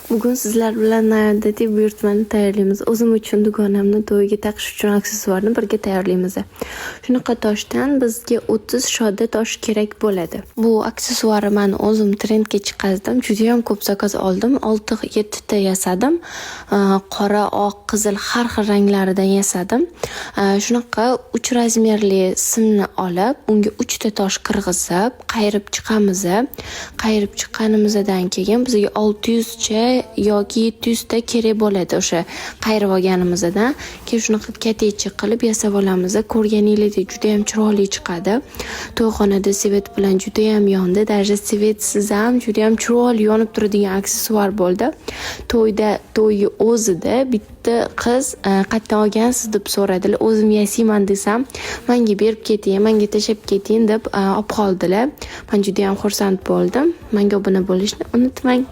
Bugun sizlar bilan noodatiy buyurtmani tayyorlaymiz. O'zim uchun dugonamni to'yiga taqish uchun aksessuarni birga tayyorlaymiz. Shunaqa toshdan bizga 30 shodda tosh kerak bo'ladi. Bu aksessuarni men o'zim trendga chiqardim. Juda ham ko'p zakaz oldim. 6-7 ta yasadim. Qora, oq, qizil har xil ranglaridan yasadim. Shunaqa 3 razmerli simni olib, unga 3 ta tosh qirg'izib, qayirib chiqamiz. Qayirib chiqqanimizdan keyin bizga 600 cha yoki 700 ta kerak bo'ladi o'sha qayirib olganimizdan. Keyin shunaqa katechi qilib yasab olamiz. Ko'rganingizdek juda ham chiroyli chiqadi. To'yxonada svet bilan juda ham yondi. Даже svetsiz ham juda ham chiroyli yonib turadigan aksessuar bo'ldi. To'yi o'zida bitta qiz qayerdan olgansiz deb so'radilar. O'zim yasayman desam, menga berib keting, menga tashab keting deb olib qoldilar. Men juda ham xursand bo'ldim. Menga obuna bo'lishni unutmang.